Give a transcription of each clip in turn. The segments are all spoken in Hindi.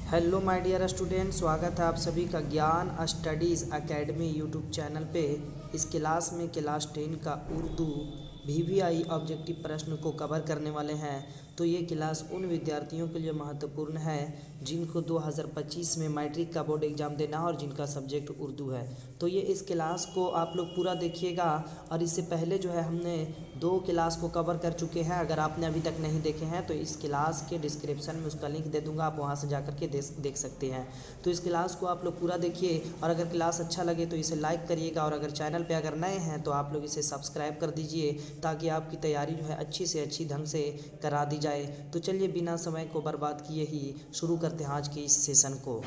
हेलो माय डियर स्टूडेंट, स्वागत है आप सभी का ज्ञान स्टडीज़ एकेडमी यूट्यूब चैनल पे। इस क्लास में क्लास 10 का उर्दू वीवीआई ऑब्जेक्टिव प्रश्न को कवर करने वाले हैं। तो ये क्लास उन विद्यार्थियों के लिए महत्वपूर्ण है जिनको 2025 में मैट्रिक का बोर्ड एग्ज़ाम देना है और जिनका सब्जेक्ट उर्दू है। तो ये इस क्लास को आप लोग पूरा देखिएगा। और इससे पहले जो है हमने 2 क्लास को कवर कर चुके हैं। अगर आपने अभी तक नहीं देखे हैं तो इस क्लास के डिस्क्रिप्शन में उसका लिंक दे दूंगा, आप वहां से जा कर के देख सकते हैं। तो इस क्लास को आप लोग पूरा देखिए और अगर क्लास अच्छा लगे तो इसे लाइक करिएगा और अगर चैनल पे अगर नए हैं तो आप लोग इसे सब्सक्राइब कर दीजिए ताकि आपकी तैयारी जो है अच्छी से अच्छी ढंग से करा दी जाए। तो चलिए बिना समय को बर्बाद किए ही शुरू करते हैं आज के इस सेशन को।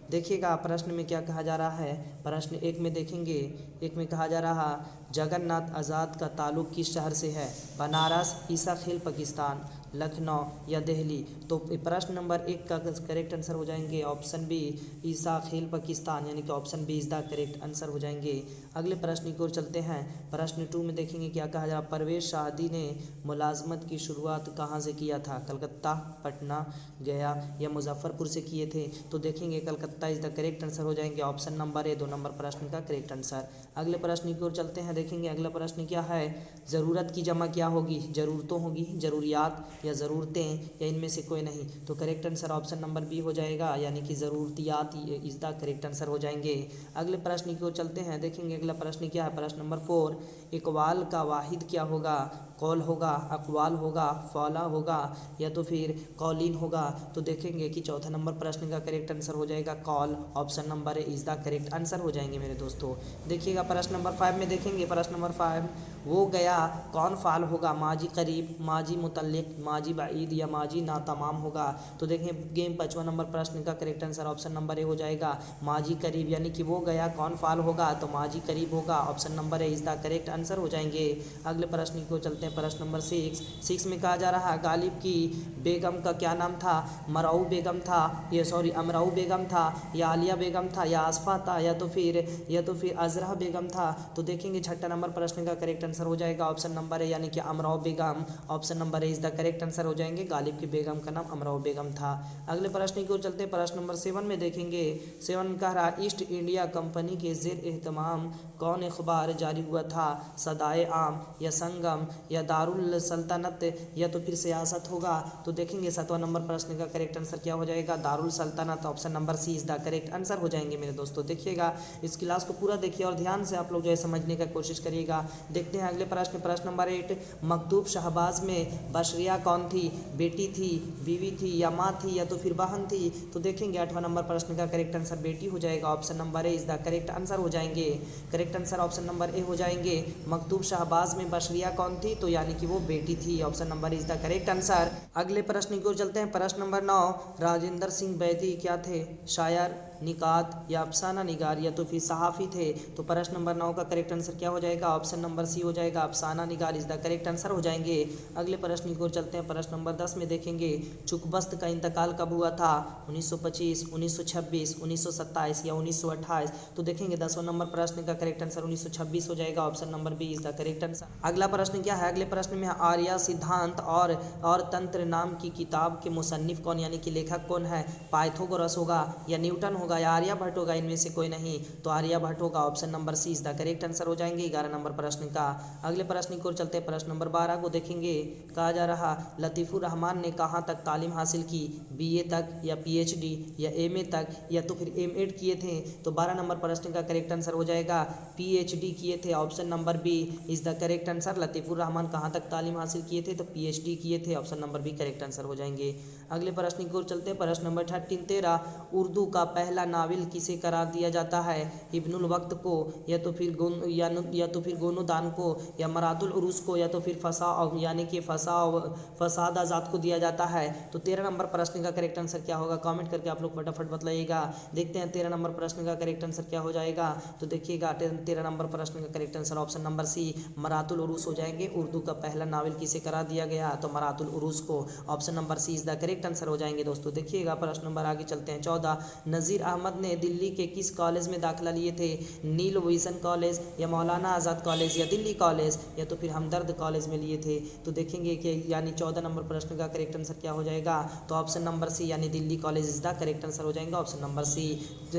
देखिएगा प्रश्न में क्या कहा जा रहा है। प्रश्न 1 में देखेंगे, 1 में कहा जा रहा जगन्नाथ आज़ाद का ताल्लुक़ किस शहर से है? बनारस, ईसा खेल पाकिस्तान, लखनऊ या दिल्ली। तो प्रश्न नंबर 1 का करेक्ट आंसर हो जाएंगे ऑप्शन बी, ईसा खेल पाकिस्तान, यानी कि option B is the correct answer हो जाएंगे। अगले प्रश्न की ओर चलते हैं। प्रश्न 2 में देखेंगे क्या कहा जा रहा। परवेज शादी ने मुलाजमत की शुरुआत कहाँ से किया था? कलकत्ता, पटना, गया या मुजफ्फरपुर से किए थे? तो देखेंगे Calcutta is the correct answer हो जाएंगे। ऑप्शन नंबर ए 2 नंबर प्रश्न का करेक्ट आंसर। अगले प्रश्न की ओर चलते हैं। देखेंगे अगला प्रश्न क्या है। ज़रूरत की जमा क्या होगी? ज़रूरतों होगी, ज़रूरियात या ज़रूरतें या इनमें से कोई नहीं? तो correct answer option number B हो जाएगा, यानी कि ज़रूरतियात इज़ द करेक्ट आंसर हो जाएंगे। अगले प्रश्न की ओर चलते हैं। देखेंगे अगला प्रश्न क्या है। प्रश्न नंबर 4, इकबाल का वाहिद क्या होगा? कौल होगा, अकवाल होगा, फौला होगा या तो फिर कौलीन होगा? तो देखेंगे कि चौथा नंबर प्रश्न का करेक्ट आंसर हो जाएगा कौल। Option number A is the correct answer हो जाएंगे मेरे दोस्तों। देखिएगा प्रश्न नंबर 5 में देखेंगे। प्रश्न नंबर 5, वो गया कौन फ़ाल होगा? माजी करीब, माजी मुतल्लिक, माजी बाईद या माजी नातमाम होगा? तो देखेंगे 5वां नंबर प्रश्न का करेक्ट आंसर ऑप्शन नंबर ए हो जाएगा माजी करीब, यानी कि वो गया कौन फ़ाल होगा? तो माजी करीब होगा। Option number A is the correct answer हो जाएंगे। अगले प्रश्न को चलते हैं। प्रश्न नंबर 6 में कहा जा रहा है गालिब की बेगम का क्या नाम था? मरऊ बेगम था, ये अमराऊ बेगम था या आलिया बेगम था या आसफा था या तो फिर अजरा बेगम था? तो देखेंगे 6ठा नंबर प्रश्न का करेक्ट आंसर हो जाएगा ऑप्शन नंबर ए, यानी कि Amrao Begum. Option number A is the correct answer हो जाएंगे। गालिब की बेगम का नाम अमराऊ बेगम था। अगले प्रश्न की ओर चलते हैं। प्रश्न नंबर 7 में देखेंगे। 7 में कह रहा ईस्ट इंडिया कंपनी के ज़ेर एहतमाम कौन अखबार जारी हुआ था? सदाए आम या संगम या दारुल सल्तनत या तो फिर सियासत होगा? तो देखेंगे 7वां नंबर प्रश्न का करेक्ट आंसर क्या हो जाएगा? दारुल सल्तनत। Option number C is the correct answer हो जाएंगे मेरे दोस्तों। देखिएगा इस क्लास को पूरा देखिए और ध्यान से आप लोग जो है समझने का कोशिश करिएगा। देखते हैं अगले प्रश्न। प्रश्न नंबर 8, मकतूब शहबाज में बशरिया कौन थी? बेटी थी, बीवी थी या माँ थी या तो फिर बहन थी? तो देखेंगे 8वां नंबर प्रश्न का करेक्ट आंसर बेटी हो जाएगा। Option number A is the correct answer हो जाएंगे। करेक्ट आंसर ऑप्शन नंबर ए हो जाएंगे। मकतूब शहबाज में बशरिया कौन थी? तो यानी कि वो बेटी थी। Option number is the correct answer. अगले प्रश्न की ओर चलते हैं। प्रश्न नंबर 9, राजेंद्र सिंह बैदी क्या थे? शायर, निकात या अफसाना निगार या तो फिर सहाफ़ी थे? तो प्रश्न नंबर 9 का करेक्ट आंसर क्या हो जाएगा? ऑप्शन नंबर सी हो जाएगा, अफसाना निगार इज़ द करेक्ट आंसर हो जाएंगे। अगले प्रश्न की ओर चलते हैं। प्रश्न नंबर 10 में देखेंगे चुकबस्त का इंतकाल कब हुआ था? 1925, 1926, 1927 या 1928? तो देखेंगे 10वां नंबर प्रश्न का करेक्ट आंसर 1926 हो जाएगा। Option number B is the correct answer. अगला प्रश्न क्या है। अगले प्रश्न में आर्या सिद्धांत और तंत्र नाम की किताब के मुसन्निफ कौन, यानी कि लेखक कौन है? पाइथागोरस होगा या न्यूटन होगा या आर्यभट्ट होगा? इनमें से कोई नहीं, तो आर्यभट्ट होगा। Option number C is the correct answer हो जाएंगे 11 नंबर प्रश्न का। अगले प्रश्न की ओर चलते हैं। प्रश्न नंबर 12 को देखेंगे। कहा जा रहा लतीफ़ुर रहमान ने कहाँ तक तालीम हासिल की? बीए तक या पीएचडी या एमए तक या तो फिर एमएड किए थे? तो 12 नंबर प्रश्न का करेक्ट आंसर हो जाएगा पीएचडी किए थे। Option number B is the correct answer. Latifur Rahman कहाँ तक तालीम हासिल किए थे? तो पीएचडी किए थे। Option number B correct answer हो जाएंगे। अगले प्रश्न की ओर चलते हैं। प्रश्न नंबर 13, उर्दू का पहला नावल किसे करार दिया जाता है? इब्नुल वक्त को या तो फिर गोनोदान को या मरातुल उरूस को या तो फिर यानी कि फसाद आज़ाद को दिया जाता है? तो 13 नंबर प्रश्न का करेक्ट आंसर क्या होगा? कमेंट करके आप लोग फटाफट बताइएगा। देखते हैं 13 नंबर प्रश्न का करेक्ट आंसर क्या हो जाएगा। तो देखिएगा 13 नंबर प्रश्न का correct answer option number C Maratul Uroos हो जाएंगे। उर्दू का पहला नावल किसे करार दिया गया? तो मरातुल उरूस को। Option number C is the correct answer हो जाएंगे दोस्तों। देखिएगा प्रश्न नंबर आगे चलते हैं 14। नज़ीर अहमद ने दिल्ली के किस कॉलेज में दाखिला लिए थे? नील विजन कॉलेज या मौलाना आज़ाद कॉलेज या दिल्ली कॉलेज या तो फिर हमदर्द कॉलेज में लिए थे। तो देखेंगे कि यानी 14 नंबर प्रश्न का करेक्ट आंसर क्या हो जाएगा, तो ऑप्शन नंबर सी यानी Delhi college is the correct answer हो जाएगा, ऑप्शन नंबर सी।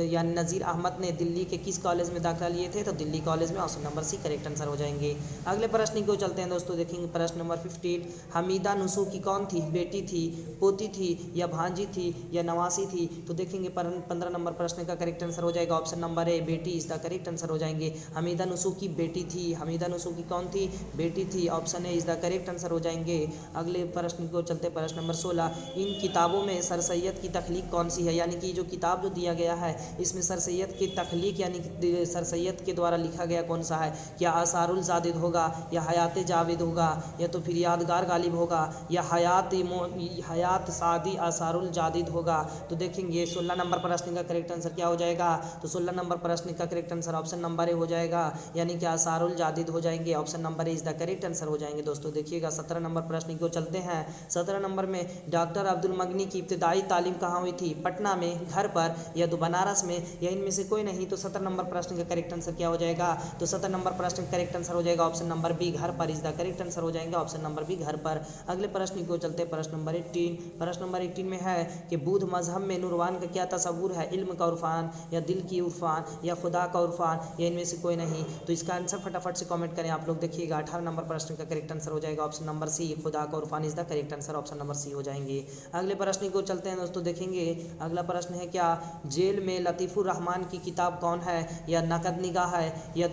यानी नज़ीर अहमद ने दिल्ली के किस कॉलेज में दाखिला लिए थे? तो दिल्ली कॉलेज में, option number C correct answer हो जाएंगे। अगले प्रश्न को चलते हैं दोस्तों। देखेंगे प्रश्न नंबर 15। हमीदा नुसू की कौन थी? बेटी थी, पोती थी या भांजी थी या नवासी थी? तो देखेंगे 15 नंबर प्रश्न का करेक्ट आंसर हो जाएगा ऑप्शन नंबर ए बेटी इज द करेक्ट आंसर हो जाएंगे। हमीदा नुसू की बेटी थी, हमीदा नुसू की कौन थी? बेटी थी, option A is the correct answer हो जाएंगे। अगले प्रश्न को चलते हैं प्रश्न नंबर 16। इन किताबों में सर सैयद की तख्लीक कौन सी है? यानी कि जो किताब जो दिया गया है इसमें सर सैयद की तख्लीक यानी कि सर सैयद के द्वारा लिखा गया कौन सा है? क्या आसारुल जादिद होगा या हयात जाविद होगा या तो फिर यादगार गालिब होगा या हयात सादी आसारुल जादिद होगा? तो देखेंगे 16 नंबर प्रश्न का करेक्ट आंसर क्या हो जाएगा, तो 16 नंबर प्रश्न का करेक्ट आंसर ऑप्शन नंबर ए हो जाएगा, यानी कि आसारुल जादिद हो जाएंगे, option number A is the correct answer हो जाएंगे दोस्तों। देखिएगा 17 नंबर प्रश्न को चलते हैं। 17 नंबर में डॉक्टर अब्दुल मगनी की इब्तिदाई तालीम कहाँ हुई थी? पटना में, घर पर या तो बनारस में या इनमें से कोई नहीं? तो 17 नंबर प्रश्न का करेक्ट आंसर क्या हो जाएगा, तो 17 नंबर प्रश्न का करेक्ट आंसर हो जाएगा ऑप्शन नंबर बी घर पर इज द करेक्ट आंसर हो जाएंगे, ऑप्शन नंबर बी घर पर। अगले प्रश्न को चलते हैं प्रश्न नंबर 18। प्रश्न नंबर 18 में है कि बुद्ध मजहब में नूरवान का क्या तस्वुर है? इल्म का उर्फान या दिल की उर्फान या खुदा का उर्फान या इनमें से कोई नहीं? तो इसका आंसर फटाफट से कमेंट करें आप लोग। देखिएगा 18 नंबर प्रश्न का करेक्ट आंसर हो जाएगा ऑप्शन नंबर सी खुदा का उर्फान is the correct answer, option number C हो जाएंगे। अगले प्रश्न को चलते हैं दोस्तों। देखेंगे अगला प्रश्न है क्या जेल में लतीफ़ुर रहमान की किताब कौन है? या नकद निगाह है या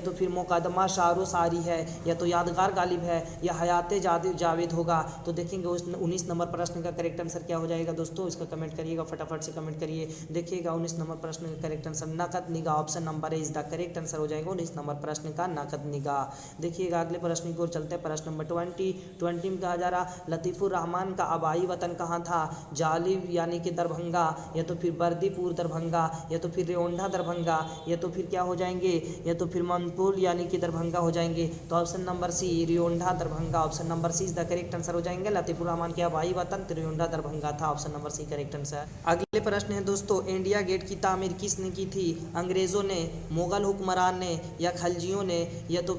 तो फिर मुकदमा शारो सारी है या तो यादगार गालिब है या हयात जावेद होगा? तो देखेंगे उस 19 नंबर प्रश्न का करेक्ट आंसर क्या हो जाएगा दोस्तों, इसका कमेंट करिएगा, फटाफट से कमेंट करिए। देखिएगा 19 नंबर प्रश्न का करेक्ट आंसर नकद निगाह, option number A is the correct answer हो जाएगा 19 नंबर प्रश्न का नकद निगाह। देखिएगा अगले प्रश्न की ओर चलते हैं। प्रश्न नंबर 20 में कहा जा रहा लतीफ़ुर रहमान का आबाई वतन कहाँ था? जालिब यानी कि दरभंगा या तो फिर बर्दीपुर दरभंगा या तो फिर रेओंढा दरभंगा या तो फिर क्या हो जाएंगे या तो फिर मनपुर यानी कि दरभंगा हो जाएंगे। तो option number C Reondha Darbhanga, option number C is the correct answer हो जाएंगे। लतीफ़ुर रहमान के आबाई वतन रेओंढा दरभंगा था, option number C correct answer. अगले प्रश्न है दोस्तों इंडिया गेट की तामीर किसने की थी? अंग्रेज़ों ने, मुगल हुक्मरान ने या खलजियों ने या तो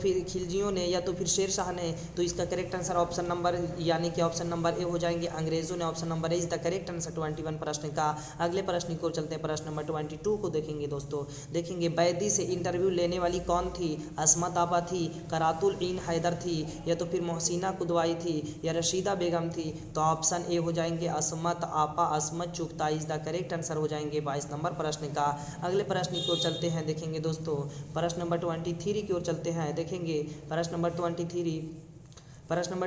फिर शेर शाह ने? तो इसका करेक्ट आंसर ऑप्शन नंबर यानी कि ऑप्शन नंबर ए हो जाएंगे अंग्रेज़ों ने, option number A is the correct answer 21 प्रश्न का। अगले प्रश्न को चलते हैं प्रश्न नंबर 22 को देखेंगे दोस्तों। देखेंगे बैदी से इंटरव्यू लेने वाली कौन थी? असमत आपा थी, करातुल इन हैदर थी या तो फिर मोहसिना कुदवाई थी या रशीदा बेगम थी? तो ऑप्शन ए हो जाएंगे असमत आपा, असमत चुगता इज द करेक्ट आंसर हो जाएंगे 22 नंबर प्रश्न का। अगले प्रश्न की ओर चलते हैं। देखेंगे दोस्तों प्रश्न नंबर 23 की ओर चलते हैं। देखेंगे प्रश्न नंबर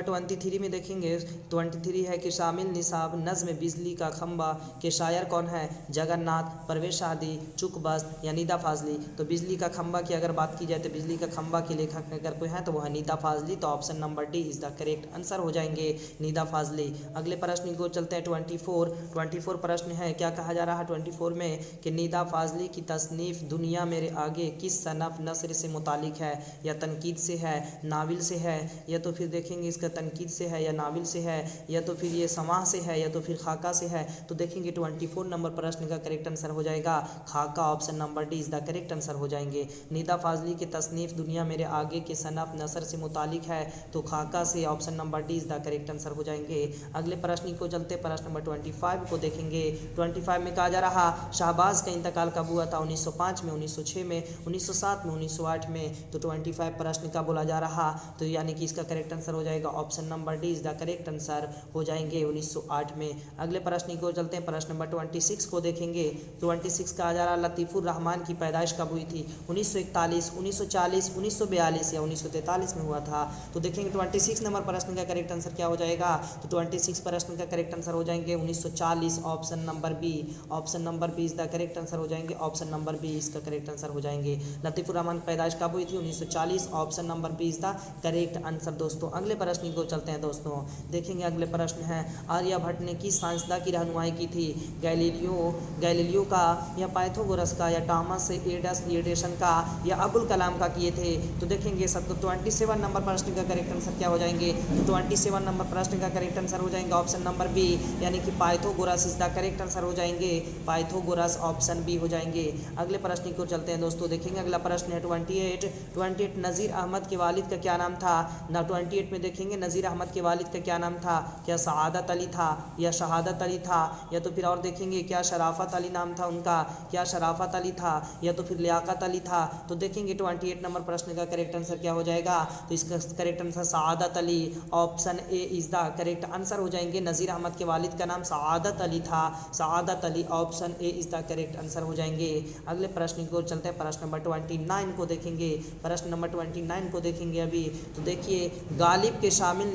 23 में देखेंगे 23 है कि शामिल निसाब नज़्म बिजली का खंबा के शायर कौन है? जगन्नाथ, परवेश शादी, चुक बस्त या नीदा फाजली? तो बिजली का खंबा की अगर बात की जाए तो बिजली का खंबा के लेखक अगर कोई है तो वह नीदा फाजली, तो option number D is the correct answer हो जाएंगे नीदा फाजली। अगले प्रश्न को चलते हैं 24 प्रश्न है क्या कहा जा रहा है 24 में कि नीदा फाजली की तसनीफ़ दुनिया मेरे आगे किस सनफ़ नसर से मुतालिक है? या तनकीद से है, नाविल से है या तो फिर देखेंगे इसका तनकीद से है या नाविल से है या तो फिर ये समाह से है या तो फिर खाका से है? तो देखेंगे 24 नंबर प्रश्न का करेक्ट आंसर हो जाएगा खाका, option number D is the correct answer हो जाएंगे। नीदा फाजली की तसनीफ़ दुनिया मेरे आगे के सनफ़ नसर से मुतालिक है तो खाका से, option number D is the correct answer हो जाएंगे। अगले प्रश्न को चलते प्रश्न नंबर 25 को देखेंगे। 25 में कहा जा रहा शाहबाज का इंतकाल कब हुआ था? 1905 में, 1906 में, 1907 में, 1908 में? तो 25 प्रश्न का बोला जा रहा, तो यानी कि इसका करेक्ट आंसर हो जाएगा option number D is the correct answer हो जाएंगे 1908 में। अगले प्रश्न को चलते हैं प्रश्न नंबर 26 को देखेंगे। 26 कहा जा रहा लतीफ़ुर रहमान की पैदाइश कब हुई थी? 1941, 1940, 1942 या 1943 में हुआ था? तो देखेंगे 26 नंबर प्रश्न का करेक्ट आंसर क्या हो जाएगा? तो 26 प्रश्न का करेक्ट आंसर हो जाएंगे 1940, option number B, option number B is the correct answer हो जाएंगे, ऑप्शन नंबर बी इसका करेक्ट आंसर हो जाएंगे। लतीफ़ुर रहमान की पैदाइश कब हुई थी? 1940, option number B is the correct answer दोस्तों। अगले प्रश्न को चलते हैं दोस्तों। देखेंगे अगले प्रश्न है, आर्यभट्ट ने किस साइंसदान की रहनुमाई की थी? गैलीलियो का या पाइथागोरस का या टॉमस एडिसन का या अबुल कलाम का किए थे? तो देखेंगे सब तो 27 नंबर प्रश्न का करेक्ट आंसर क्या हो जाएंगे? तो 27 नंबर प्रश्न का करेक्ट आंसर हो जाएंगे ऑप्शन नंबर बी, यानी कि Pythagoras is the correct answer हो जाएंगे। पाइथागोरस ऑप्शन बी हो जाएंगे। अगले प्रश्न को चलते हैं दोस्तों। देखेंगे अगला प्रश्न है 28 नज़ीर अहमद के वालिद का क्या नाम था? ना 28 में देखेंगे नज़ीर अहमद के वालिद का क्या नाम था? क्या सआदत अली था या शहादत अली था? या तो फिर और देखेंगे क्या शराफत अली नाम था उनका? क्या शराफत अली था या तो फिर लियाकत अली था? तो देखेंगे 28 नंबर प्रश्न का करेक्ट आंसर क्या हो जाएगा? तो इसका correct answer Saadat Ali option A is the correct answer हो जाएंगे। नज़ीर अहमद के वालिद का नाम सआदत अली था। Saadat Ali option A is the correct answer हो जाएंगे। अगले प्रश्न को चलते हैं, प्रश्न नंबर 29 को देखेंगे। प्रश्न नंबर 29 को देखेंगे अभी। तो देखिए, गालिब के शामिल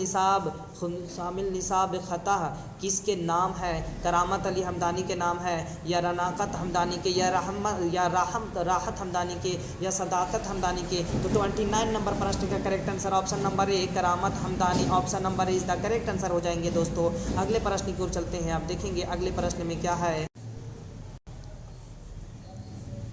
निसाब ख़तः किसके नाम है? करामत अली हमदानी के नाम है या रनाकत हमदानी के या राहत हमदानी के या सदाकत हमदानी के? तो 29 नंबर प्रश्न का correct answer option number A Karamat Hamdani option number A is the correct answer हो जाएंगे दोस्तों। अगले प्रश्न की ओर चलते हैं। आप देखेंगे अगले प्रश्न में क्या है।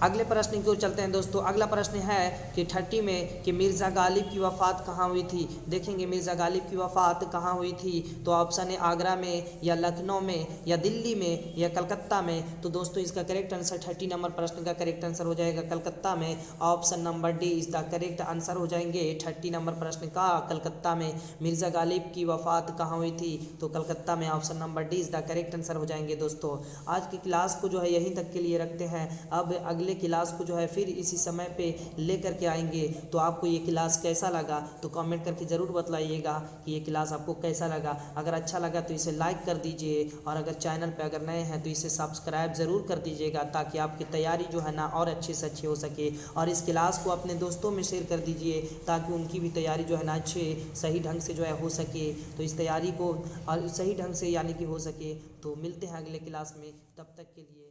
अगले प्रश्न की ओर चलते हैं दोस्तों। अगला प्रश्न है कि 30 में कि मिर्ज़ा गालिब की वफ़ात कहाँ हुई थी? देखेंगे मिर्ज़ा गालिब की वफ़ात कहाँ हुई थी? तो ऑप्शन है आगरा में या लखनऊ में या दिल्ली में या कलकत्ता में? तो दोस्तों इसका करेक्ट आंसर 30 नंबर प्रश्न का करेक्ट आंसर हो जाएगा कलकत्ता में। Option number D is the correct answer हो जाएंगे 30 नंबर प्रश्न का कलकत्ता में। मिर्ज़ा गालिब की वफ़ात कहाँ हुई थी? तो कलकत्ता में। Option number D is the correct answer हो जाएंगे दोस्तों। आज की क्लास को जो है यहीं तक के लिए रखते हैं। अब अगले क्लास को जो है फिर इसी समय पे लेकर के आएंगे। तो आपको ये क्लास कैसा लगा तो कमेंट करके ज़रूर बताइएगा कि ये क्लास आपको कैसा लगा। अगर अच्छा लगा तो इसे लाइक कर दीजिए और अगर चैनल पे अगर नए हैं तो इसे सब्सक्राइब ज़रूर कर दीजिएगा, ताकि आपकी तैयारी जो है ना और अच्छे से अच्छी हो सके। और इस क्लास को अपने दोस्तों में शेयर कर दीजिए ताकि उनकी भी तैयारी जो है ना अच्छे सही ढंग से जो है हो सके। तो इस तैयारी को और सही ढंग से यानी कि हो सके। तो मिलते हैं अगले क्लास में, तब तक के लिए।